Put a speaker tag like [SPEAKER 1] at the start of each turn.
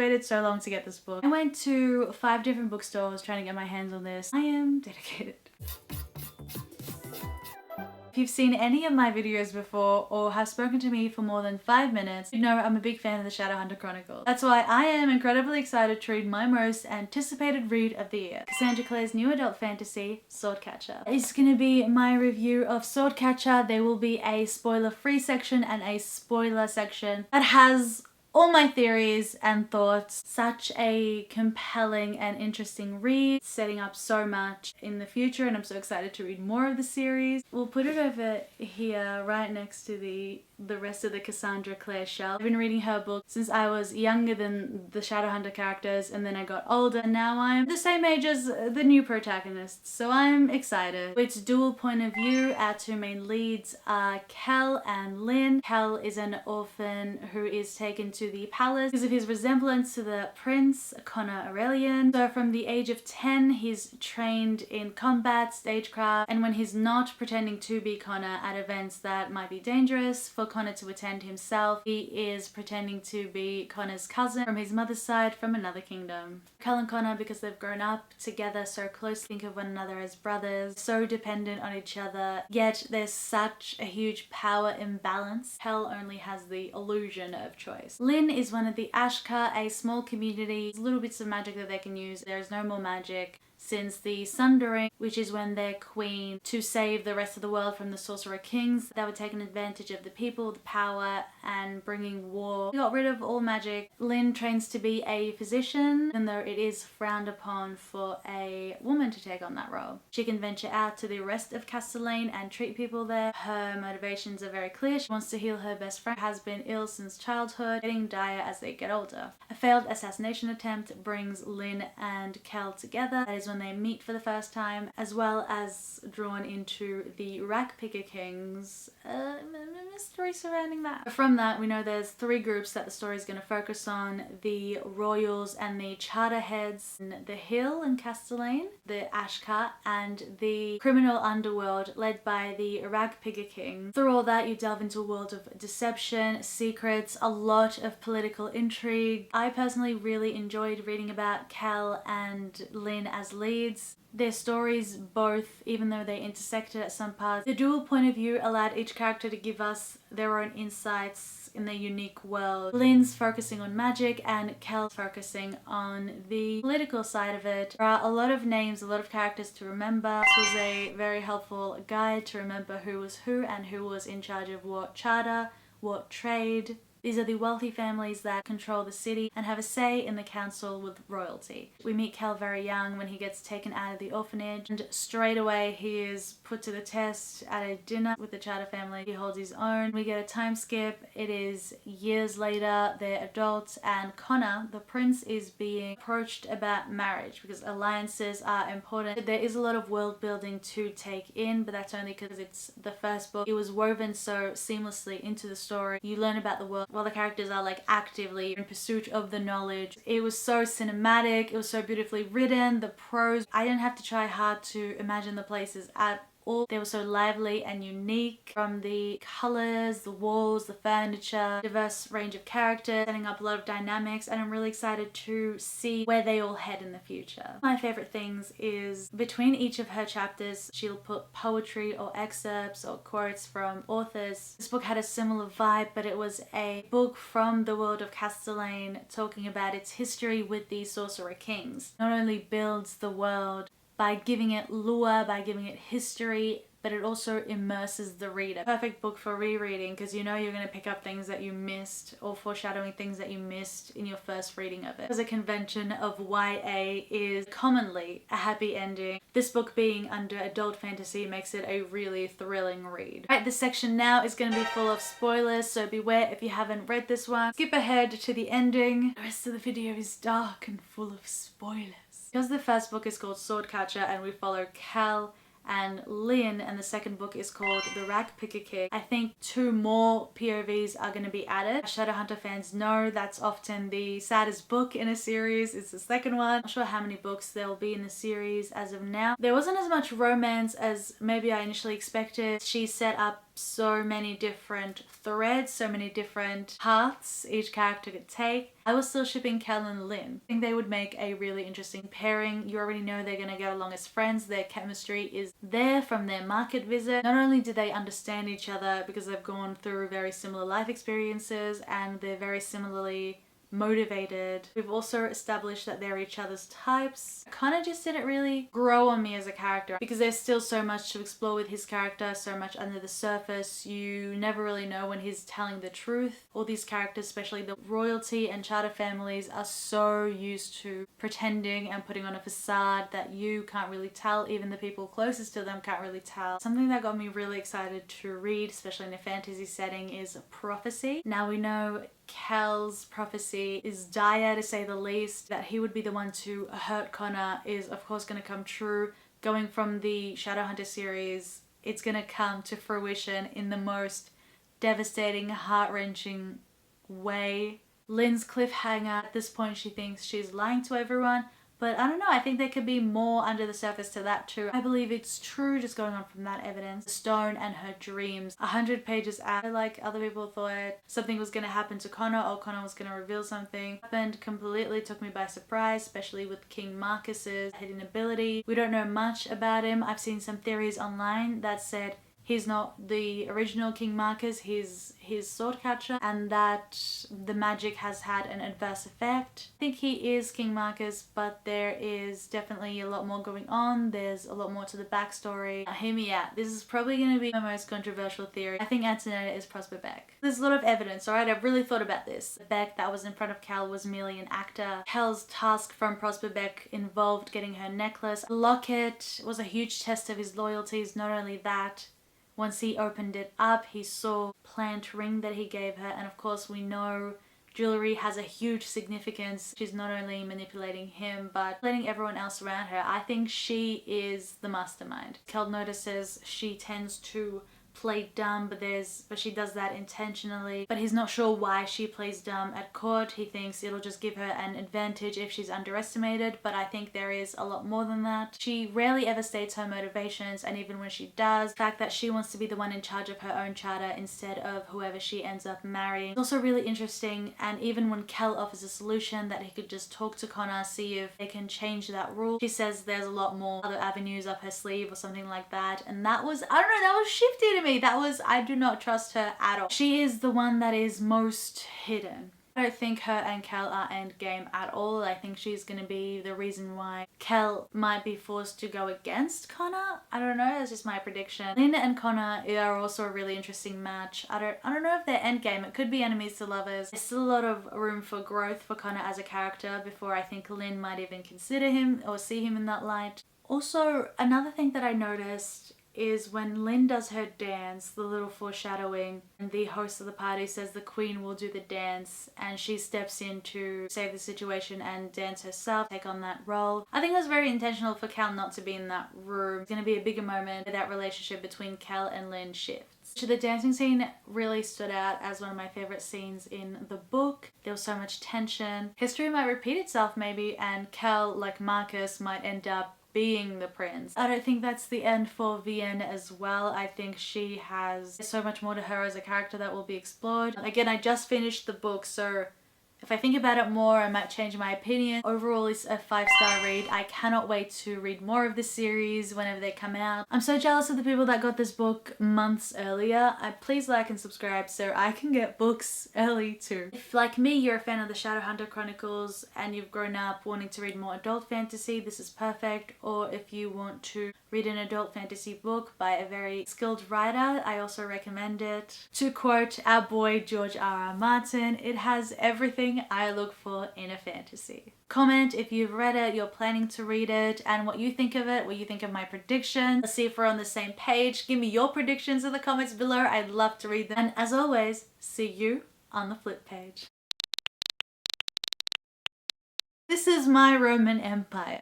[SPEAKER 1] waited so long to get this book. I went to 5 different bookstores trying to get my hands on this. I am dedicated. If you've seen any of my videos before or have spoken to me for more than 5 minutes, you know I'm a big fan of the Shadowhunter Chronicles. That's why I am incredibly excited to read my most anticipated read of the year, Cassandra Clare's new adult fantasy, Swordcatcher. It's gonna be my review of Swordcatcher. There will be a spoiler-free section and a spoiler section that has all my theories and thoughts. Such a compelling and interesting read, setting up so much in the future, and I'm so excited to read more of the series. We'll put it over here right next to the rest of the Cassandra Clare shelf. I've been reading her book since I was younger than the Shadowhunter characters, and then I got older, and now I'm the same age as the new protagonists, so I'm excited. It's dual point of view. Our 2 main leads are Kel and Lyn. Kel is an orphan who is taken to the palace because of his resemblance to the prince, Connor Aurelian. So from the age of 10, he's trained in combat, stagecraft, and when he's not pretending to be Connor at events that might be dangerous for Connor to attend himself, he is pretending to be Connor's cousin from his mother's side from another kingdom. Kel and Connor, because they've grown up together so close, think of one another as brothers, so dependent on each other, yet there's such a huge power imbalance. Kel only has the illusion of choice. Lyn is one of the Ashka, a small community, little bits of magic that they can use. There is no more magic since the Sundering, which is when their queen, to save the rest of the world from the Sorcerer Kings, they were taking advantage of the people, the power, and bringing war. They got rid of all magic. Lyn trains to be a physician, even though it is frowned upon for a woman to take on that role. She can venture out to the rest of Castellane and treat people there. Her motivations are very clear. She wants to heal her best friend, has been ill since childhood, getting dire as they get older. A failed assassination attempt brings Lyn and Kel together. That is when they meet for the first time, as well as drawn into the Rackpicker Kings mystery surrounding that. From that, we know there's 3 groups that the story is going to focus on: the Royals and the Charterheads, the Hill and Castellane, the Ashka, and the criminal underworld led by the Rackpicker King. Through all that, you delve into a world of deception, secrets, a lot of political intrigue. I personally really enjoyed reading about Kel and Lyn as leads. Their stories both, even though they intersected at some parts, the dual point of view allowed each character to give us their own insights in their unique world. Lyn's focusing on magic and Kel's focusing on the political side of it. There are a lot of names, a lot of characters to remember. This was a very helpful guide to remember who was who and who was in charge of what charter, what trade. These are the wealthy families that control the city and have a say in the council with royalty. We meet Kel very young when he gets taken out of the orphanage, and straight away he is put to the test at a dinner with the Charter family. He holds his own. We get a time skip. It is years later, they're adults, and Connor, the prince, is being approached about marriage because alliances are important. There is a lot of world building to take in, but that's only because it's the first book. It was woven so seamlessly into the story. You learn about the world while the characters are like actively in pursuit of the knowledge. It was so cinematic, it was so beautifully written, the prose, I didn't have to try hard to imagine the places at all. They were so lively and unique, from the colors, the walls, the furniture, diverse range of characters, setting up a lot of dynamics, and I'm really excited to see where they all head in the future. My favorite things is between each of her chapters, she'll put poetry or excerpts or quotes from authors. This book had a similar vibe, but it was a book from the world of Castellane talking about its history with the Sorcerer Kings. Not only builds the world by giving it lore, by giving it history, but it also immerses the reader. Perfect book for rereading because you know you're going to pick up things that you missed or foreshadowing things that you missed in your first reading of it. Because a convention of YA is commonly a happy ending. This book being under adult fantasy makes it a really thrilling read. Right, this section now is going to be full of spoilers, so beware if you haven't read this one. Skip ahead to the ending. The rest of the video is dark and full of spoilers. Because the first book is called Swordcatcher and we follow Kel and Lyn, and the second book is called The Rackpicker King, I think 2 more POVs are going to be added. Shadowhunter fans know that's often the saddest book in a series. It's the second one. I'm not sure how many books there will be in the series as of now. There wasn't as much romance as maybe I initially expected. She set up so many different threads, so many different paths each character could take. I was still shipping Kel and Lynn. I think they would make a really interesting pairing. You already know they're gonna get along as friends. Their chemistry is there from their market visit. Not only do they understand each other because they've gone through very similar life experiences and they're very similarly motivated. We've also established that they're each other's types. Connor just didn't really grow on me as a character because there's still so much to explore with his character, so much under the surface. You never really know when he's telling the truth. All these characters, especially the royalty and charter families, are so used to pretending and putting on a facade that you can't really tell. Even the people closest to them can't really tell. Something that got me really excited to read, especially in a fantasy setting, is Prophecy. Now we know Kel's prophecy is dire to say the least. That he would be the one to hurt Connor is of course going to come true. Going from the Shadowhunter series, it's going to come to fruition in the most devastating, heart-wrenching way. Lynn's cliffhanger, at this point she thinks she's lying to everyone, but I don't know, I think there could be more under the surface to that too. I believe it's true just going on from that evidence. The stone and her dreams. 100 pages out, like other people thought something was going to happen to Connor or Connor was going to reveal something. Happened completely, took me by surprise, especially with King Marcus's hidden ability. We don't know much about him. I've seen some theories online that said he's not the original King Marcus, he's his sword catcher, and that the magic has had an adverse effect. I think he is King Marcus, but there is definitely a lot more going on. There's a lot more to the backstory. Now, hear me out. This is probably going to be my most controversial theory. I think Antonetta is Prosper Beck. There's a lot of evidence, alright? I've really thought about this. Beck that was in front of Kel was merely an actor. Kel's task from Prosper Beck involved getting her necklace. The locket was a huge test of his loyalties. Not only that, once he opened it up, he saw plant ring that he gave her, and of course we know jewelry has a huge significance. She's not only manipulating him, but letting everyone else around her. I think she is the mastermind. Kel notices she tends to play dumb, but she does that intentionally. But he's not sure why she plays dumb at court. He thinks it'll just give her an advantage if she's underestimated, but I think there is a lot more than that. She rarely ever states her motivations, and even when she does, the fact that she wants to be the one in charge of her own charter instead of whoever she ends up marrying. It's also really interesting, and even when Kel offers a solution that he could just talk to Connor, see if they can change that rule, she says there's a lot more other avenues up her sleeve or something like that, and that was, I don't know, that was shifty to me. I do not trust her at all. She is the one that is most hidden. I don't think her and Kel are endgame at all. I think she's going to be the reason why Kel might be forced to go against Connor. I don't know, that's just my prediction. Lynn and Connor are also a really interesting match. I don't know if they're endgame. It could be enemies to lovers. There's still a lot of room for growth for Connor as a character before I think Lynn might even consider him or see him in that light. Also, another thing that I noticed is when Lynn does her dance, the little foreshadowing, and the host of the party says the queen will do the dance, and she steps in to save the situation and dance herself, take on that role. I think it was very intentional for Kel not to be in that room. It's going to be a bigger moment where that relationship between Kel and Lynn shifts. So the dancing scene really stood out as one of my favorite scenes in the book. There was so much tension. History might repeat itself maybe, and Kel, like Marcus, might end up being the prince. I don't think that's the end for Vienne as well. I think she has so much more to her as a character that will be explored. Again, I just finished the book, so if I think about it more, I might change my opinion. Overall, it's a 5-star read. I cannot wait to read more of this series whenever they come out. I'm so jealous of the people that got this book months earlier. Please like and subscribe so I can get books early too. If, like me, you're a fan of the Shadowhunter Chronicles and you've grown up wanting to read more adult fantasy, this is perfect. Or if you want to read an adult fantasy book by a very skilled writer, I also recommend it. To quote our boy George R.R. Martin, it has everything I look for in a fantasy. Comment if you've read it, you're planning to read it, and what you think of it, what you think of my predictions. Let's see if we're on the same page. Give me your predictions in the comments below. I'd love to read them. And as always, see you on the flip page. This is my Roman Empire.